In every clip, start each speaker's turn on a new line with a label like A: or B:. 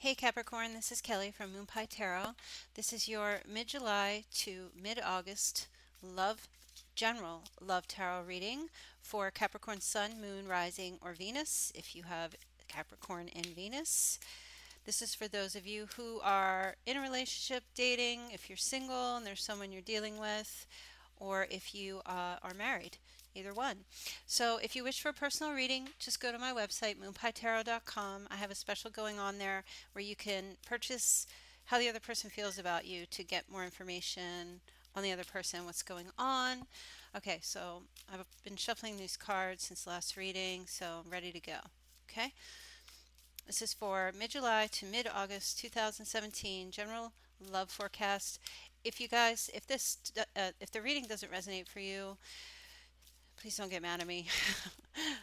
A: Hey Capricorn, this is Kelly from Moon Pie Tarot. This is your mid-July to mid-August love general love tarot reading for Capricorn Sun, Moon, Rising, or Venus if you have Capricorn and Venus. This is for those of you who are in a relationship, dating, if you're single and there's someone you're dealing with, or if you are married, either one. So if you wish for a personal reading, just go to my website, moonpietarot.com. I have a special going on there where you can purchase how the other person feels about you to get more information on the other person, what's going on. Okay, so I've been shuffling these cards since the last reading, so I'm ready to go. Okay, this is for mid-July to mid-August 2017 general love forecast. If you guys, if the reading doesn't resonate for you, please don't get mad at me.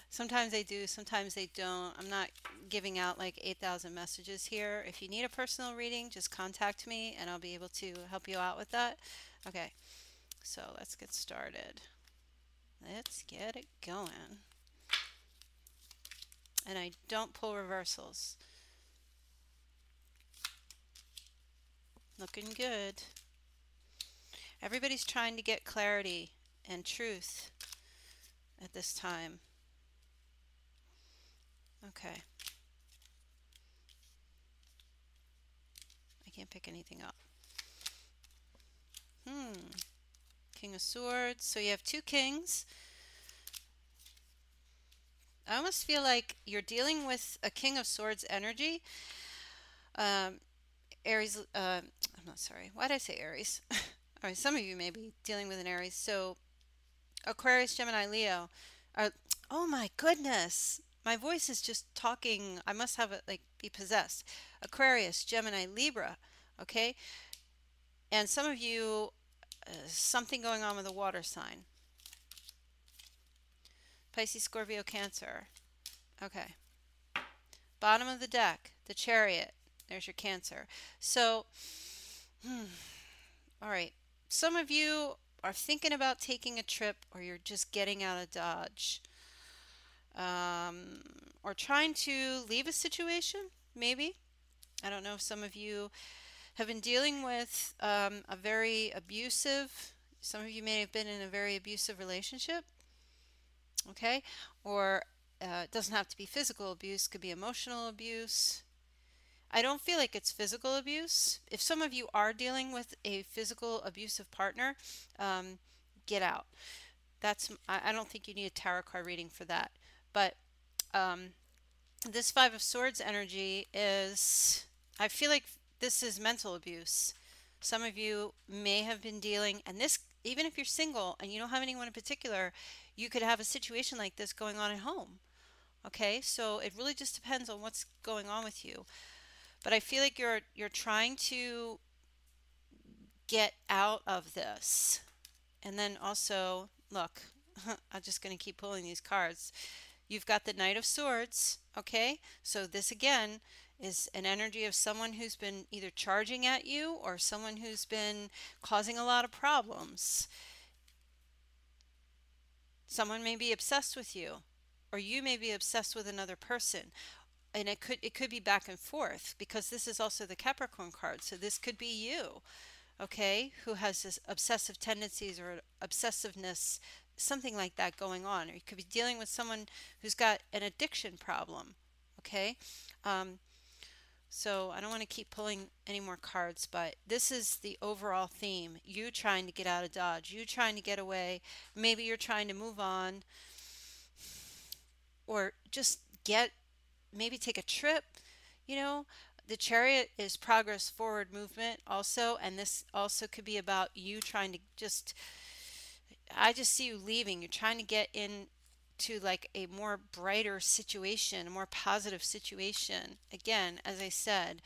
A: Sometimes they do, sometimes they don't. I'm not giving out like 8,000 messages here. If you need a personal reading, just contact me and I'll be able to help you out with that. Okay, so let's get started. Let's get it going. And I don't pull reversals. Looking good. Everybody's trying to get clarity and truth at this time. Okay. I can't pick anything up. King of Swords. So you have two kings. I almost feel like you're dealing with a King of Swords energy. Aries, I'm not sorry. Why did I say Aries? All right, some of you may be dealing with an Aries. So Aquarius, Gemini, Leo. Oh my goodness. My voice is just talking. I must have it like be possessed. Aquarius, Gemini, Libra. Okay. And some of you, something going on with a water sign. Pisces, Scorpio, Cancer. Okay. Bottom of the deck, the Chariot. There's your Cancer. So, all right. Some of you are thinking about taking a trip or you're just getting out of Dodge. Or trying to leave a situation, maybe. I don't know if some of you have been dealing with a very abusive, some of you may have been in a very abusive relationship, okay? Or it doesn't have to be physical abuse, could be emotional abuse. I don't feel like it's physical abuse. If some of you are dealing with a physical abusive partner, get out. I don't think you need a tarot card reading for that. But this Five of Swords energy is, I feel like this is mental abuse. Some of you may have been dealing, and this, even if you're single and you don't have anyone in particular, you could have a situation like this going on at home. Okay, so it really just depends on what's going on with you. But I feel like you're trying to get out of this. And then also, look, I'm just going to keep pulling these cards. You've got the Knight of Swords, okay? So this again is an energy of someone who's been either charging at you or someone who's been causing a lot of problems. Someone may be obsessed with you, or you may be obsessed with another person. And it could be back and forth because this is also the Capricorn card. So this could be you, okay, who has this obsessive tendencies or obsessiveness, something like that going on. Or you could be dealing with someone who's got an addiction problem, okay? So I don't want to keep pulling any more cards, but this is the overall theme. You trying to get out of Dodge, you trying to get away. Maybe you're trying to move on or just maybe take a trip, you know. The Chariot is progress, forward movement also, and this also could be about you trying to I just see you leaving. You're trying to get into like a more brighter situation, a more positive situation. Again, as I said,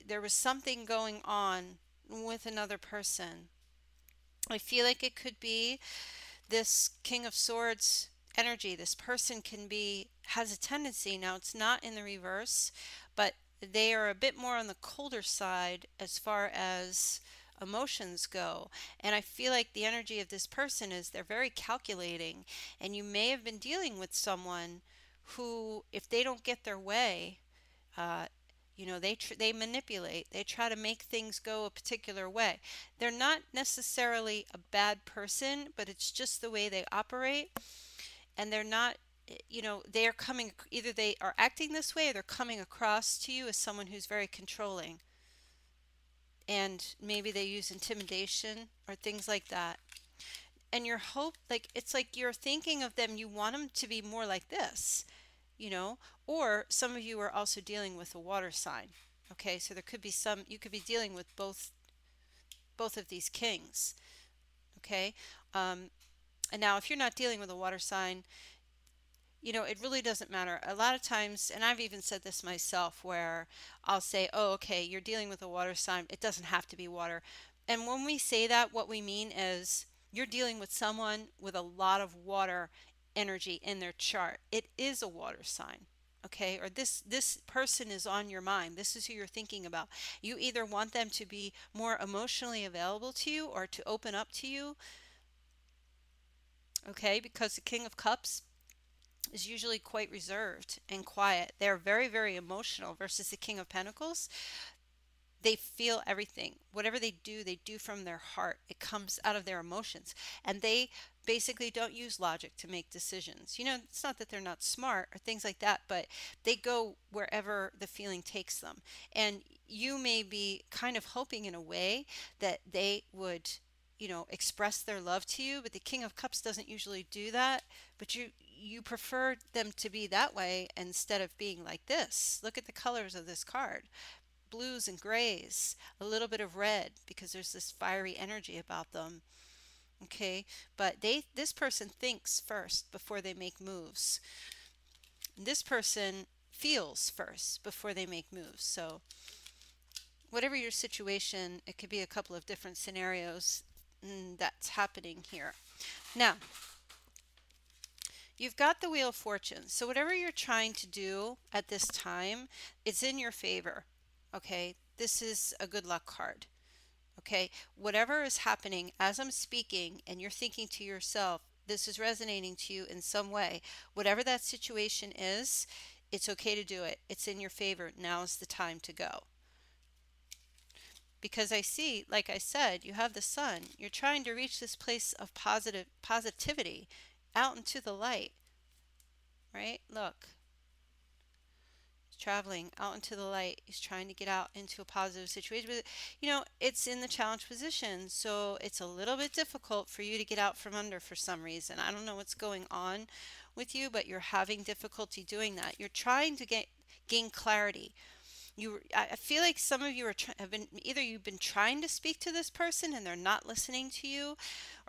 A: there was something going on with another person. I feel like it could be this King of Swords energy. This person has a tendency, now it's not in the reverse, but they are a bit more on the colder side as far as emotions go. And I feel like the energy of this person is they're very calculating, and you may have been dealing with someone who, if they don't get their way, They manipulate. They try to make things go a particular way. They're not necessarily a bad person, but it's just the way they operate. And they're not, they are coming, either they are acting this way or they're coming across to you as someone who's very controlling. And maybe they use intimidation or things like that. And your hope, like, it's like you're thinking of them, you want them to be more like this, you know, or some of you are also dealing with a water sign. Okay, so there could be you could be dealing with both of these kings. Okay, and now if you're not dealing with a water sign, it really doesn't matter. A lot of times, and I've even said this myself, where I'll say, oh, okay, you're dealing with a water sign. It doesn't have to be water. And when we say that, what we mean is you're dealing with someone with a lot of water energy in their chart. It is a water sign. Okay, or this person is on your mind. This is who you're thinking about. You either want them to be more emotionally available to you or to open up to you. Okay, because the King of Cups is usually quite reserved and quiet. They're very, very emotional versus the King of Pentacles. They feel everything. Whatever they do from their heart. It comes out of their emotions. And they basically don't use logic to make decisions. It's not that they're not smart or things like that, but they go wherever the feeling takes them. And you may be kind of hoping in a way that they would express their love to you, but the King of Cups doesn't usually do that. But you prefer them to be that way instead of being like this. Look at the colors of this card. Blues and grays, a little bit of red, because there's this fiery energy about them. Okay, but this person thinks first before they make moves. This person feels first before they make moves. So whatever your situation, it could be a couple of different scenarios that's happening here. Now, you've got the Wheel of Fortune. So whatever you're trying to do at this time, it's in your favor. Okay, this is a good luck card. Okay, whatever is happening as I'm speaking and you're thinking to yourself, this is resonating to you in some way, whatever that situation is, it's okay to do it. It's in your favor. Now is the time to go. Because I see, like I said, you have the sun. You're trying to reach this place of positivity out into the light, right? Look. Traveling out into the light. He's trying to get out into a positive situation. But, it's in the challenge position, so it's a little bit difficult for you to get out from under for some reason. I don't know what's going on with you, but you're having difficulty doing that. You're trying to gain clarity. I feel like some of you have been, either you've been trying to speak to this person and they're not listening to you,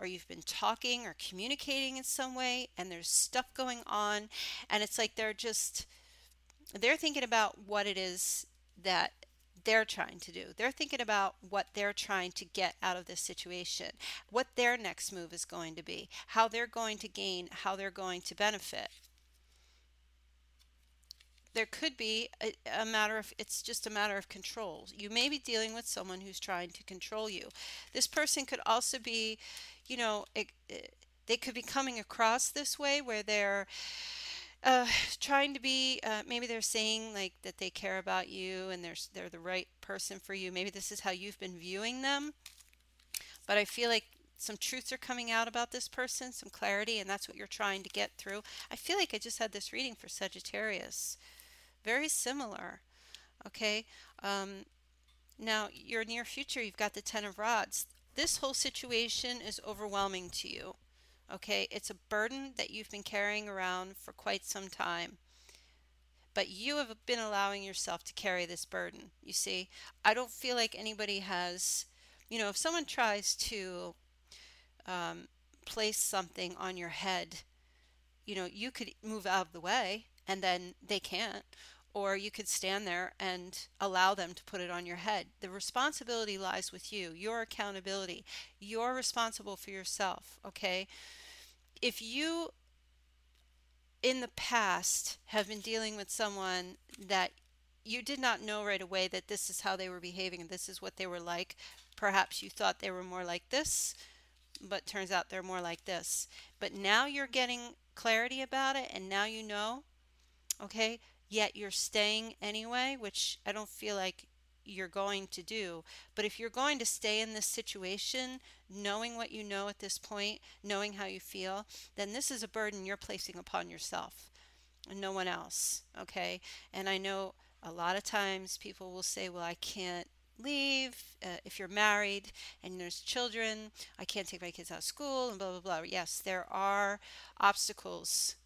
A: or you've been talking or communicating in some way and there's stuff going on, and it's like they're thinking about what it is that they're trying to do. They're thinking about what they're trying to get out of this situation, what their next move is going to be, how they're going to gain, how they're going to benefit. There could be a matter of, it's just a matter of control. You may be dealing with someone who's trying to control you. This person could also be, they could be coming across this way where they're trying to be, maybe they're saying like that they care about you and they're the right person for you. Maybe this is how you've been viewing them, but I feel like some truths are coming out about this person, some clarity, and that's what you're trying to get through. I feel like I just had this reading for Sagittarius. Very similar. Okay. Now your near future, you've got the Ten of Rods. This whole situation is overwhelming to you. Okay, it's a burden that you've been carrying around for quite some time. But you have been allowing yourself to carry this burden. You see, I don't feel like anybody has, if someone tries to place something on your head, you could move out of the way and then they can't. Or you could stand there and allow them to put it on your head. The responsibility lies with you, your accountability. You're responsible for yourself, okay? If you in the past have been dealing with someone that you did not know right away that this is how they were behaving and this is what they were like, perhaps you thought they were more like this, but turns out they're more like this. But now you're getting clarity about it and now you know, okay? yet you're staying anyway, which I don't feel like you're going to do. But if you're going to stay in this situation, knowing what you know at this point, knowing how you feel, then this is a burden you're placing upon yourself and no one else. Okay. And I know a lot of times people will say, well, I can't leave if you're married and there's children. I can't take my kids out of school and blah, blah, blah. Yes, there are obstacles,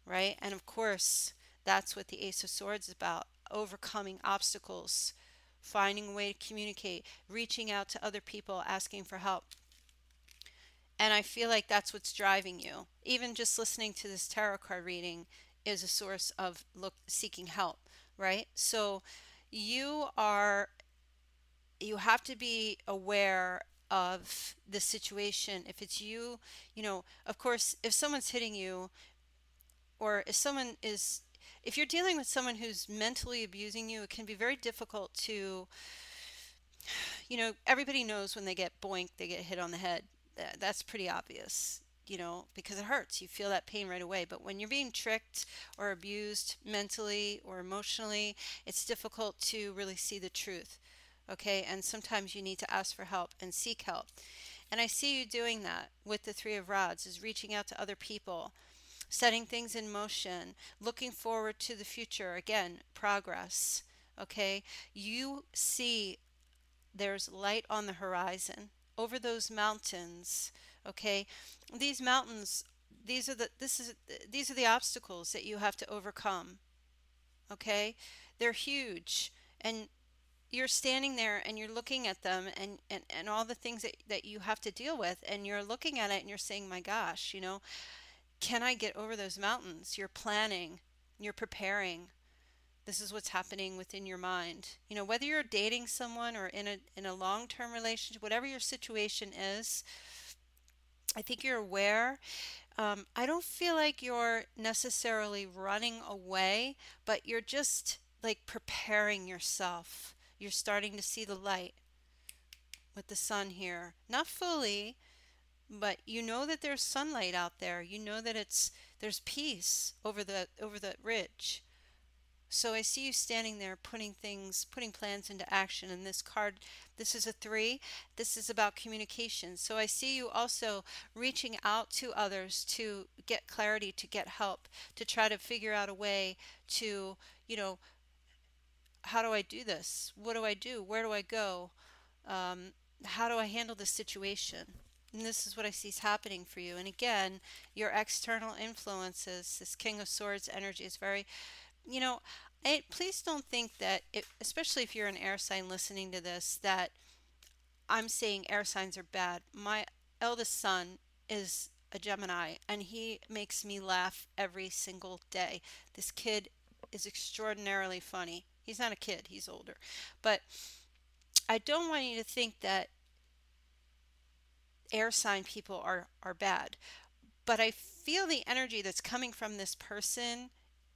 A: right? And of course, that's what the Ace of Swords is about, overcoming obstacles, finding a way to communicate, reaching out to other people, asking for help. And I feel like that's what's driving you. Even just listening to this tarot card reading is a source of seeking help, right? So you are you have to be aware of the situation. If it's you, of course, if someone's hitting you, or if you're dealing with someone who's mentally abusing you, it can be very difficult to, everybody knows when they get boinked, they get hit on the head. That's pretty obvious, because it hurts. You feel that pain right away. But when you're being tricked or abused mentally or emotionally, it's difficult to really see the truth. Okay, and sometimes you need to ask for help and seek help. And I see you doing that with the Three of Rods, is reaching out to other people, setting things in motion, looking forward to the future. Again, progress. Okay, you see there's light on the horizon over those mountains. Okay, these mountains, these are the obstacles that you have to overcome. Okay, they're huge, and you're standing there and you're looking at them, and all the things that you have to deal with, and you're looking at it and you're saying, my gosh, can I get over those mountains? You're planning, you're preparing. This is what's happening within your mind. Whether you're dating someone or in a long-term relationship, whatever your situation is, I think you're aware. I don't feel like you're necessarily running away, but you're just like preparing yourself. You're starting to see the light with the sun here. Not fully, but you know that there's sunlight out there. You know that there's peace over the ridge. So I see you standing there putting plans into action. And this card, this is a 3. This is about communication. So I see you also reaching out to others to get clarity, to get help, to try to figure out a way to, you know, how do I do this? What do I do? Where do I go? How do I handle this situation? And this is what I see is happening for you. And again, your external influences, this King of Swords energy is very, you know, please don't think that, especially if you're an air sign listening to this, that I'm saying air signs are bad. My eldest son is a Gemini, and he makes me laugh every single day. This kid is extraordinarily funny. He's not a kid, he's older. But I don't want you to think that air sign people are bad. But I feel the energy that's coming from this person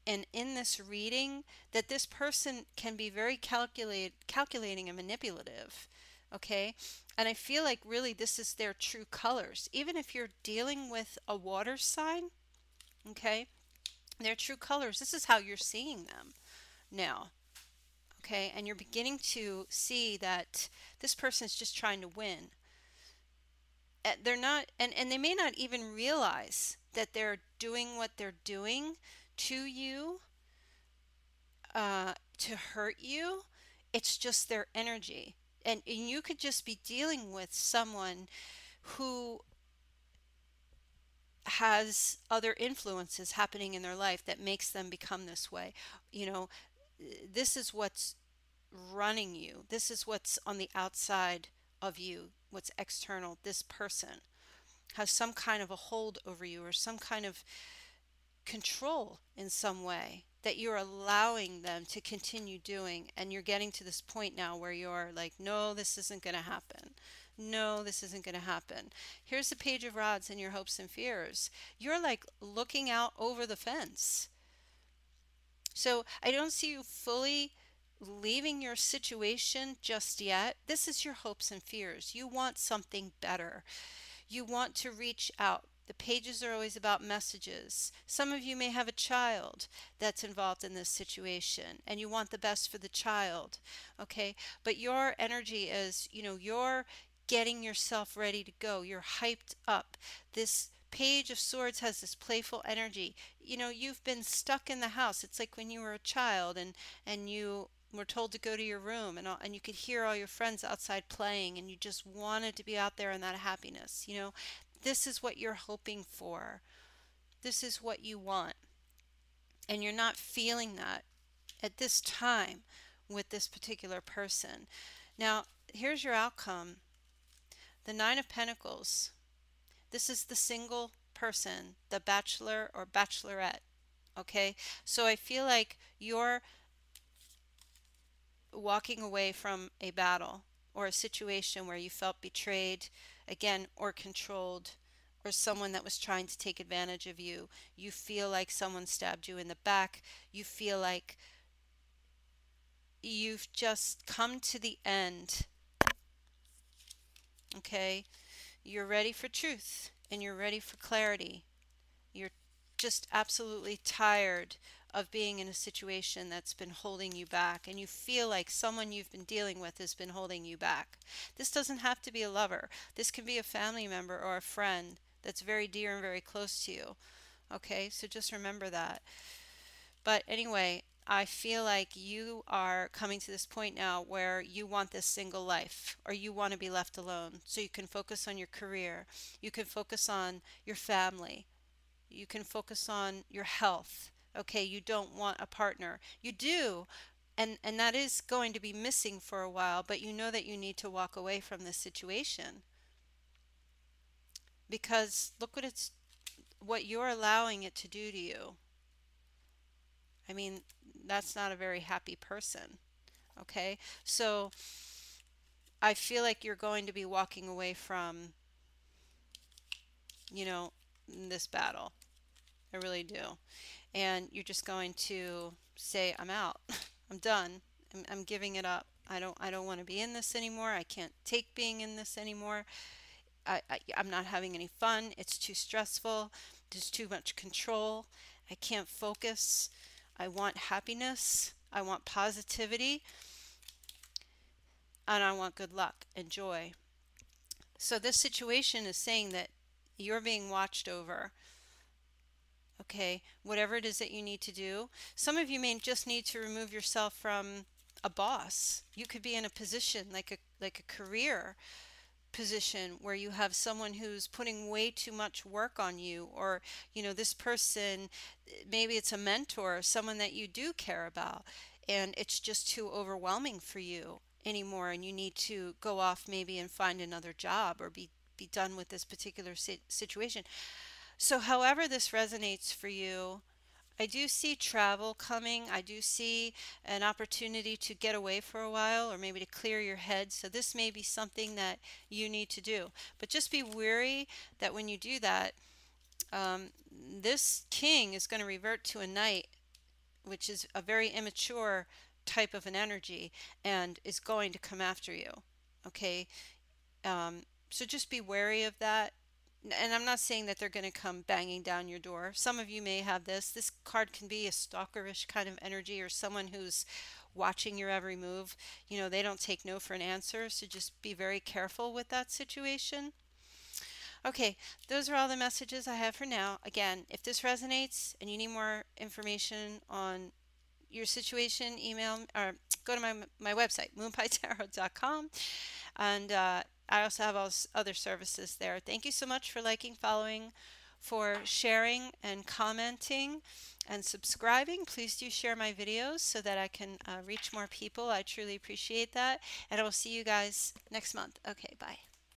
A: and in this reading, that this person can be very calculating and manipulative. Okay, and I feel like really this is their true colors. Even if you're dealing with a water sign, okay, their true colors, this is how you're seeing them now. Okay, and you're beginning to see that this person is just trying to win. They're not, and they may not even realize that they're doing what they're doing to you, to hurt you. It's just their energy. And you could just be dealing with someone who has other influences happening in their life that makes them become this way. You know, this is what's running you. This is what's on the outside of you, what's external. This person has some kind of a hold over you, or some kind of control in some way that you're allowing them to continue doing. And you're getting to this point now where you're like, no, this isn't going to happen. No, this isn't going to happen. Here's the Page of Rods and your hopes and fears. You're like looking out over the fence. So I don't see you fully leaving your situation just yet. This is your hopes and fears. You want something better. You want to reach out. The pages are always about messages. Some of you may have a child that's involved in this situation and you want the best for the child, okay? But your energy is, you're getting yourself ready to go. You're hyped up. This Page of Swords has this playful energy. You've been stuck in the house. It's like when you were a child and you were told to go to your room and you could hear all your friends outside playing and you just wanted to be out there in that happiness. This is what you're hoping for. This is what you want. And you're not feeling that at this time with this particular person. Now, here's your outcome. The Nine of Pentacles. This is the single person, the bachelor or bachelorette. Okay? So I feel like you're walking away from a battle or a situation where you felt betrayed, again, or controlled, or someone that was trying to take advantage of you. You feel like someone stabbed you in the back. You feel like you've just come to the end. Okay? You're ready for truth and you're ready for clarity. You're just absolutely tired of being in a situation that's been holding you back, and you feel like someone you've been dealing with has been holding you back. This doesn't have to be a lover. This can be a family member or a friend that's very dear and very close to you. Okay, so just remember that. But anyway, I feel like you are coming to this point now where you want this single life, or you want to be left alone so you can focus on your career. You can focus on your family. You can focus on your health. Okay, you don't want a partner. You do, and that is going to be missing for a while, but you know that you need to walk away from this situation because look what you're allowing it to do to you. I mean, that's not a very happy person. Okay, so I feel like you're going to be walking away from, this battle. I really do. And you're just going to say, I'm out. I'm done. I'm giving it up. I don't want to be in this anymore. I can't take being in this anymore. I'm not having any fun. It's too stressful. There's too much control. I can't focus. I want happiness. I want positivity. And I want good luck and joy. So this situation is saying that you're being watched over. Okay, whatever it is that you need to do. Some of you may just need to remove yourself from a boss. You could be in a position like a career position where you have someone who's putting way too much work on you, or this person, maybe it's a mentor, someone that you do care about, and it's just too overwhelming for you anymore, and you need to go off maybe and find another job or be done with this particular situation. So however this resonates for you, I do see travel coming. I do see an opportunity to get away for a while or maybe to clear your head. So this may be something that you need to do. But just be wary that when you do that, this king is going to revert to a knight, which is a very immature type of an energy, and is going to come after you. Okay? So just be wary of that. And I'm not saying that they're going to come banging down your door. Some of you may have this. This card can be a stalkerish kind of energy, or someone who's watching your every move. They don't take no for an answer, so just be very careful with that situation. Okay, those are all the messages I have for now. Again, if this resonates and you need more information on your situation, email or go to my website, moonpietarot.com. And I also have all other services there. Thank you so much for liking, following, for sharing and commenting and subscribing. Please do share my videos so that I can reach more people. I truly appreciate that. And I will see you guys next month. Okay, bye.